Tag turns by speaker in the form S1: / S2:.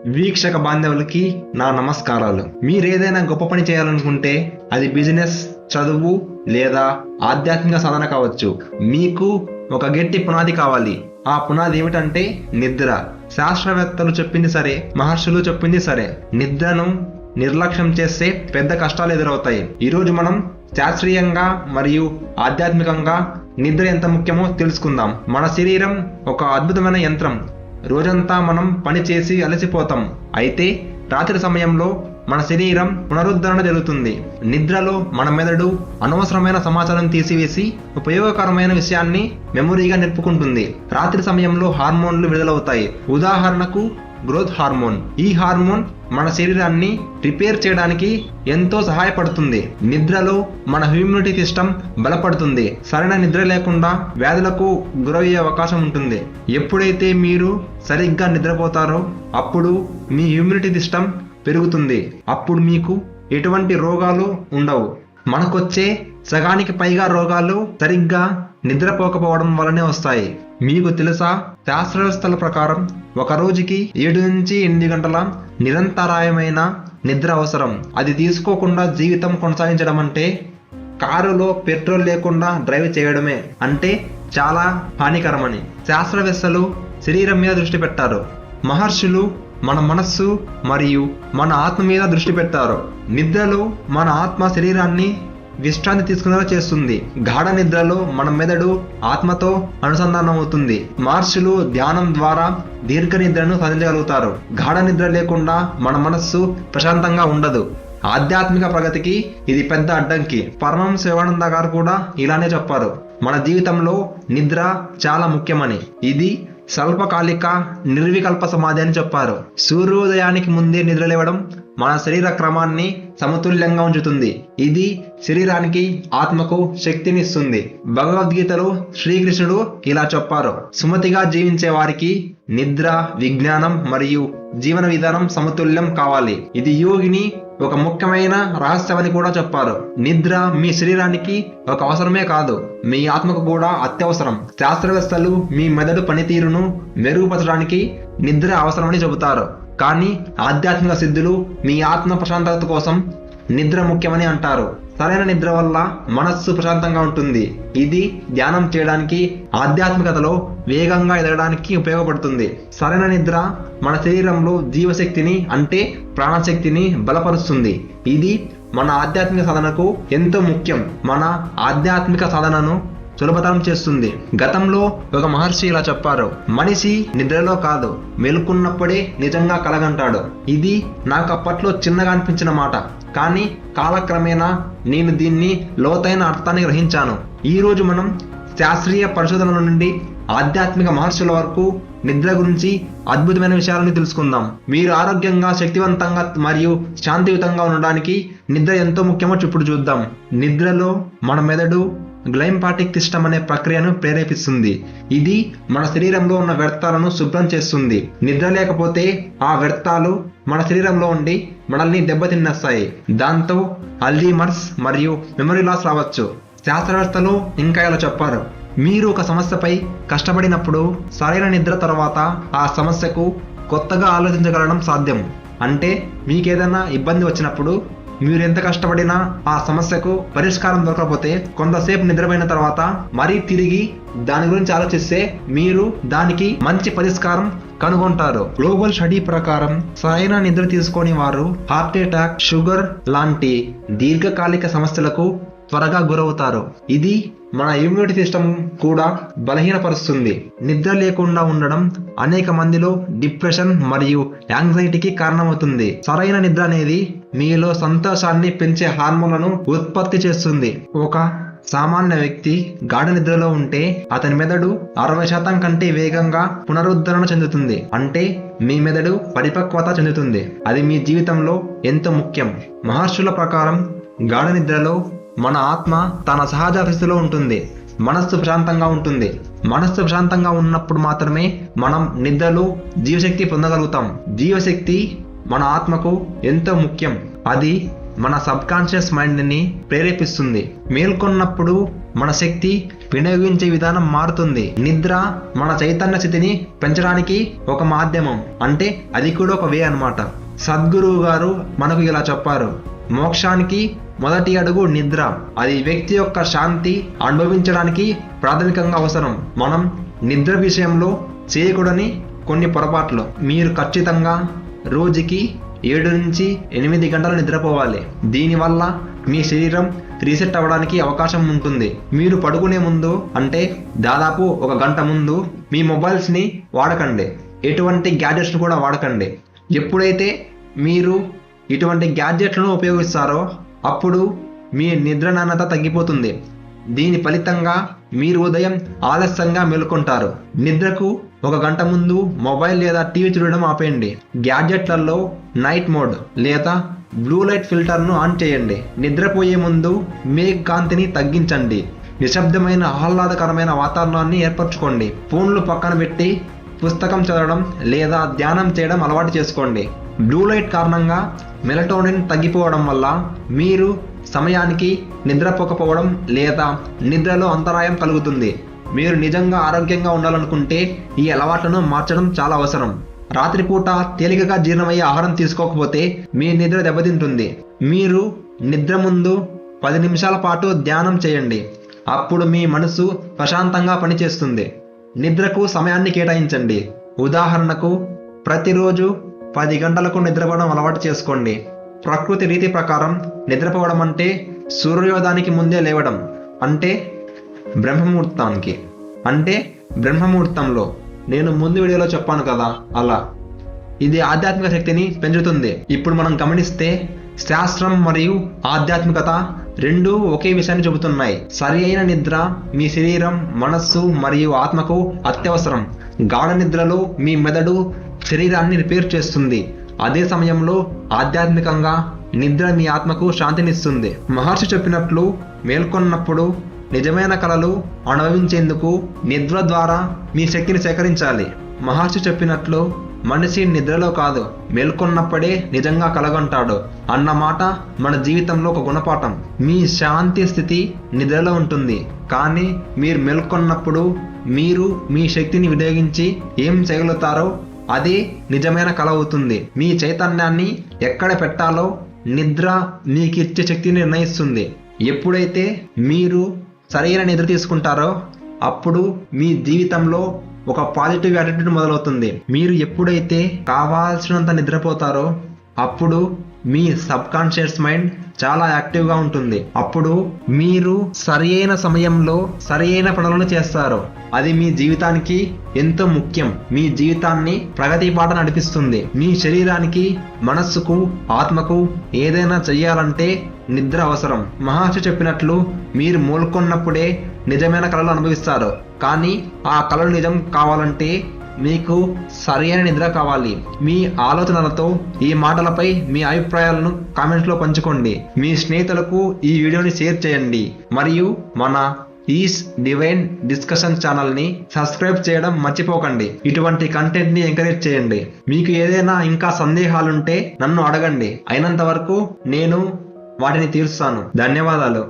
S1: వీక్షక బాంధవులకి నా నమస్కారాలు. మీరేదైనా గొప్ప పని చేయాలనుకుంటే అది బిజినెస్, చదువు లేదా ఆధ్యాత్మిక సాధన కావచ్చు. మీకు ఒక గట్టి పునాది కావాలి. ఆ పునాది ఏమిటంటే నిద్ర. శాస్త్రవేత్తలు చెప్పింది సరే, మహర్షులు చెప్పింది సరే, నిద్రను నిర్లక్ష్యం చేస్తే పెద్ద కష్టాలు ఎదురవుతాయి. ఈరోజు మనం శాస్త్రీయంగా మరియు ఆధ్యాత్మికంగా నిద్ర ఎంత ముఖ్యమో తెలుసుకుందాం. మన శరీరం ఒక అద్భుతమైన యంత్రం. రోజంతా మనం పని చేసి అలసిపోతాం. అయితే రాత్రి సమయంలో మన శరీరం పునరుద్ధరణ జరుగుతుంది. నిద్రలో మన మెదడు అనవసరమైన సమాచారం తీసివేసి ఉపయోగకరమైన విషయాన్ని మెమొరీగా నిలుపుకుంటుంది. రాత్రి సమయంలో హార్మోన్లు విడుదలవుతాయి. ఉదాహరణకు గ్రోత్ హార్మోన్. ఈ హార్మోన్ మన శరీరాన్ని రిపేర్ చేయడానికి ఎంతో సహాయపడుతుంది. నిద్రలో మన ఇమ్యూనిటీ సిస్టమ్ బలపడుతుంది. సరైన నిద్ర లేకుండా వ్యాధులకు గురయ్యే అవకాశం ఉంటుంది. ఎప్పుడైతే మీరు సరిగ్గా నిద్రపోతారో అప్పుడు మీ ఇమ్యూనిటీ సిస్టమ్ పెరుగుతుంది. అప్పుడు మీకు ఎటువంటి రోగాలు ఉండవు. మనకొచ్చే సగానికి పైగా రోగాలు సరిగ్గా నిద్రపోకపోవడం వల్లనే వస్తాయి. మీకు తెలుసా, శాస్త్రవేత్తల ప్రకారం ఒక రోజుకి 7 నుంచి 8 గంటల నిరంతరాయమైన నిద్ర అవసరం. అది తీసుకోకుండా జీవితం కొనసాగించడం అంటే కారులో పెట్రోల్ లేకుండా డ్రైవ్ చేయడమే. అంటే చాలా హానికరమని శాస్త్రవేత్తలు శరీరం మీద దృష్టి పెట్టారు. మహర్షులు మన మనస్సు మరియు మన ఆత్మ మీద దృష్టి పెట్టారు. నిద్రలో మన ఆత్మ శరీరాన్ని విశ్రాంతి తీసుకునేలా చేస్తుంది. గాఢ నిద్రలో మన మెదడు ఆత్మతో అనుసంధానం అవుతుంది. మహర్షులు ధ్యానం ద్వారా దీర్ఘ నిద్రను సాధించగలుగుతారు. గాఢ నిద్ర లేకుండా మన మనస్సు ప్రశాంతంగా ఉండదు. ఆధ్యాత్మిక ప్రగతికి ఇది పెద్ద అడ్డంకి. పరమహంస శివానంద గారు కూడా ఇలానే చెప్పారు. మన జీవితంలో నిద్ర చాలా ముఖ్యమని. ఇది స్వల్పకాలిక నిర్వికల్ప సమాధి అని చెప్పారు. సూర్యోదయానికి ముందే నిద్ర లేవడం మన శరీర క్రమాన్ని సమతుల్యంగా ఉంచుతుంది. ఇది శరీరానికి ఆత్మకు శక్తిని ఇస్తుంది. భగవద్గీతలో శ్రీకృష్ణుడు ఇలా చెప్పారు: సుమతిగా జీవించే వారికి నిద్ర, విజ్ఞానం మరియు జీవన విధానం సమతుల్యం కావాలి. ఇది యోగిని ఒక ముఖ్యమైన రహస్యమని కూడా చెప్పారు. నిద్ర మీ శరీరానికి ఒక అవసరమే కాదు, మీ ఆత్మకు కూడా అత్యవసరం. శాస్త్రవేత్తలు మీ మెదడు పనితీరును మెరుగుపరచడానికి నిద్ర అవసరమని చెబుతారు. కానీ ఆధ్యాత్మిక సిద్ధులు మీ ఆత్మ ప్రశాంతత కోసం నిద్ర ముఖ్యమని అంటారు. సరైన నిద్ర వల్ల మనస్సు ప్రశాంతంగా ఉంటుంది. ఇది ధ్యానం చేయడానికి, ఆధ్యాత్మికతలో వేగంగా ఎదగడానికి ఉపయోగపడుతుంది. సరైన నిద్ర మన శరీరంలో జీవశక్తిని అంటే ప్రాణశక్తిని బలపరుస్తుంది. ఇది మన ఆధ్యాత్మిక సాధనకు ఎంతో ముఖ్యం. మన ఆధ్యాత్మిక సాధనను సులభతరం చేస్తుంది. గతంలో ఒక మహర్షి ఇలా చెప్పారు: మనిషి నిద్రలో కాదు, మెలుకున్నప్పుడే నిజంగా కలగంటాడు. ఇది నాకు అప్పట్లో చిన్నగా అనిపించిన మాట, కానీ కాలక్రమేణా నేను దీన్ని లోతైన అర్థాన్ని గ్రహించాను. ఈరోజు మనం శాస్త్రీయ పరిశోధనల నుండి ఆధ్యాత్మిక మహర్షుల వరకు నిద్ర గురించి అద్భుతమైన విషయాలను తెలుసుకుందాం. మీరు ఆరోగ్యంగా, శక్తివంతంగా మరియు శాంతియుతంగా ఉండడానికి నిద్ర ఎంతో ముఖ్యమో ఇప్పుడు చూద్దాం. నిద్రలో మన మెదడు గ్లైంపాటిక్ సిస్టమ్ అనే ప్రక్రియను ప్రేరేపిస్తుంది. ఇది మన శరీరంలో ఉన్న వ్యర్థాలను శుభ్రం చేస్తుంది. నిద్ర లేకపోతే ఆ వ్యర్థాలు మన శరీరంలో ఉండి మనల్ని దెబ్బతిన్నేస్తాయి. దాంతో అల్జీమర్స్ మరియు మెమరీ లాస్ రావచ్చు. శాస్త్రవేత్తలు ఇంకా ఇలా చెప్పారు: మీరు ఒక సమస్యపై కష్టపడినప్పుడు సరైన నిద్ర తర్వాత ఆ సమస్యకు కొత్తగా ఆలోచించగలగడం సాధ్యం. అంటే మీకేదైనా ఇబ్బంది వచ్చినప్పుడు మీరు ఎంత కష్టపడినా ఆ సమస్యకు పరిష్కారం దొరకకపోతే కొంతసేపు నిద్రపోయిన తర్వాత మరీ తిరిగి దాని గురించి ఆలోచిస్తే మీరు దానికి మంచి పరిష్కారం కనుగొంటారు. గ్లోబల్ స్టడీ ప్రకారం సరైన నిద్ర తీసుకొని వారు హార్ట్ అటాక్, షుగర్ లాంటి దీర్ఘకాలిక సమస్యలకు త్వరగా గురవుతారు. ఇది మన ఇమ్యూనిటీ సిస్టమ్ కూడా బలహీనపరుస్తుంది. నిద్ర లేకుండా ఉండడం అనేక మందిలో డిప్రెషన్ మరియు యాంగ్జైటీకి కారణమవుతుంది. సరైన నిద్ర అనేది మీలో సంతోషాన్ని పెంచే హార్మోన్లను ఉత్పత్తి చేస్తుంది. ఒక సామాన్య వ్యక్తి గాఢ నిద్రలో ఉంటే అతని మెదడు 60% కంటే వేగంగా పునరుద్ధరణ చెందుతుంది. అంటే మీ మెదడు పరిపక్వత చెందుతుంది. అది మీ జీవితంలో ఎంతో ముఖ్యం. మహర్షుల ప్రకారం గాఢ నిద్రలో మన ఆత్మ తన సహజ స్థితిలో ఉంటుంది. మనస్సు ప్రశాంతంగా ఉంటుంది. మనస్సు ప్రశాంతంగా ఉన్నప్పుడు మాత్రమే మనం నిద్రలో జీవశక్తి పొందగలుగుతాం. జీవశక్తి మన ఆత్మకు ఎంతో ముఖ్యం. అది మన సబ్ కాన్షియస్ మైండ్ ని ప్రేరేపిస్తుంది. మేల్కొన్నప్పుడు మన శక్తి వినియోగించే విధానం మారుతుంది. నిద్ర మన చైతన్య స్థితిని పెంచడానికి ఒక మాధ్యమం, అంటే అది కూడా ఒక వే అన్నమాట. సద్గురువు గారు మనకు ఇలా చెప్పారు, మోక్షానికి మొదటి అడుగు నిద్ర. అది వ్యక్తి యొక్క శాంతి అనుభవించడానికి ప్రాథమికంగా అవసరం. మనం నిద్ర విషయంలో చేయకూడని కొన్ని పొరపాట్లు. మీరు ఖచ్చితంగా రోజుకి 7 నుంచి 8 గంటలు నిద్రపోవాలి. దీనివల్ల మీ శరీరం రీసెట్ అవ్వడానికి అవకాశం ఉంటుంది. మీరు పడుకునే ముందు, అంటే దాదాపు 1 గంట ముందు మీ మొబైల్స్ ని వాడకండి. ఎటువంటి గ్యాడ్జెట్స్ కూడా వాడకండి. ఎప్పుడైతే మీరు ఇటువంటి గ్యాడ్జెట్లను ఉపయోగిస్తారో అప్పుడు మీ నిద్ర నాణ్యత తగ్గిపోతుంది. దీని ఫలితంగా మీరు ఉదయం ఆలస్యంగా మేల్కొంటారు. నిద్రకు 1 గంట ముందు మొబైల్ లేదా టీవీ చూడడం ఆపేయండి. గ్యాడ్జెట్లలో నైట్ మోడ్ లేదా బ్లూ లైట్ ఫిల్టర్ను ఆన్ చేయండి. నిద్రపోయే ముందు మేఘ కాంతిని తగ్గించండి. నిశ్శబ్దమైన ఆహ్లాదకరమైన వాతావరణాన్ని ఏర్పరచుకోండి. ఫోన్లు పక్కన పెట్టి పుస్తకం చదవడం లేదా ధ్యానం చేయడం అలవాటు చేసుకోండి. బ్లూ లైట్ కారణంగా మెలటోనిన్ తగ్గిపోవడం వల్ల మీరు సమయానికి నిద్రపోకపోవడం లేదా నిద్రలో అంతరాయం కలుగుతుంది. మీరు నిజంగా ఆరోగ్యంగా ఉండాలనుకుంటే ఈ అలవాట్లను మార్చడం చాలా అవసరం. రాత్రిపూట తేలికగా జీర్ణమయ్యే ఆహారం తీసుకోకపోతే మీ నిద్ర దెబ్బతింటుంది. మీరు నిద్ర ముందు 10 నిమిషాల పాటు ధ్యానం చేయండి. అప్పుడు మీ మనసు ప్రశాంతంగా పనిచేస్తుంది. నిద్రకు సమయాన్ని కేటాయించండి. ఉదాహరణకు ప్రతిరోజు 10 గంటలకు నిద్రపోవడం అలవాటు చేసుకోండి. ప్రకృతి రీతి ప్రకారం నిద్రపోవడం అంటే సూర్యోదయానికి ముందే లేవడం, అంటే బ్రహ్మముహూర్తంలో. నేను ముందు వీడియోలో చెప్పాను కదా, అలా ఇది ఆధ్యాత్మిక శక్తిని పెంచుతుంది. ఇప్పుడు మనం గమనిస్తే శాస్త్రం మరియు ఆధ్యాత్మికత రెండూ ఒకే విషయాన్ని చెబుతున్నాయి. సరి అయిన నిద్ర మీ శరీరం, మనస్సు మరియు ఆత్మకు అత్యవసరం. గాఢ నిద్రలో మీ మెదడు శరీరాన్ని రిపేర్ చేస్తుంది. అదే సమయంలో ఆధ్యాత్మికంగా నిద్ర మీ ఆత్మకు శాంతినిస్తుంది. మహర్షి చెప్పినట్లు మేల్కొన్నప్పుడు నిజమైన కలలు అనుభవించేందుకు నిద్ర ద్వారా మీ శక్తిని సేకరించాలి. మహర్షి చెప్పినట్లు మనిషి నిద్రలో కాదు, మేల్కొన్నప్పుడే నిజంగా కలగంటాడు అన్నమాట మన జీవితంలో ఒక గుణపాఠం. మీ శాంతి స్థితి నిద్రలో ఉంటుంది, కానీ మీరు మేల్కొన్నప్పుడు మీరు మీ శక్తిని వినియోగించి ఏం చేయగలుగుతారో అదే నిజమైన కల అవుతుంది. మీ చైతన్యాన్ని ఎక్కడ పెట్టాలో నిద్ర మీకు ఇచ్చే శక్తిని నిర్ణయిస్తుంది. ఎప్పుడైతే మీరు సరైన నిద్ర తీసుకుంటారో అప్పుడు మీ జీవితంలో ఒక పాజిటివ్ యాటిట్యూడ్ మొదలవుతుంది. మీరు ఎప్పుడైతే కావాల్సినంత నిద్రపోతారో అప్పుడు మీ సబ్ కాన్షియస్ మైండ్ చాలా యాక్టివ్గా ఉంటుంది. అప్పుడు మీరు సరైన సమయంలో సరైన పనులను చేస్తారు. అది మీ జీవితానికి ఎంతో ముఖ్యం. మీ జీవితాన్ని ప్రగతి బాట నడిపిస్తుంది. మీ శరీరానికి, మనస్సుకు, ఆత్మకు ఏదైనా చెయ్యాలంటే నిద్ర అవసరం. మహర్షి చెప్పినట్లు మీరు మేల్కొన్నప్పుడే నిజమైన కలలు అనుభవిస్తారు. కానీ ఆ కలలు నిజం కావాలంటే మీకు సరైన నిద్ర కావాలి. మీ ఆలోచనలతో ఈ మాటలపై మీ అభిప్రాయాలను కామెంట్స్లో పంచుకోండి. మీ స్నేహితులకు ఈ వీడియోని షేర్ చేయండి. మరియు మన ఈస్ డివైన్ డిస్కషన్ ఛానల్ని సబ్స్క్రైబ్ చేయడం మర్చిపోకండి. ఇటువంటి కంటెంట్ని ఎంకరేజ్ చేయండి. మీకు ఏదైనా ఇంకా సందేహాలుంటే నన్ను అడగండి. అయినంత వరకు నేను వాటిని తీరుస్తాను. ధన్యవాదాలు.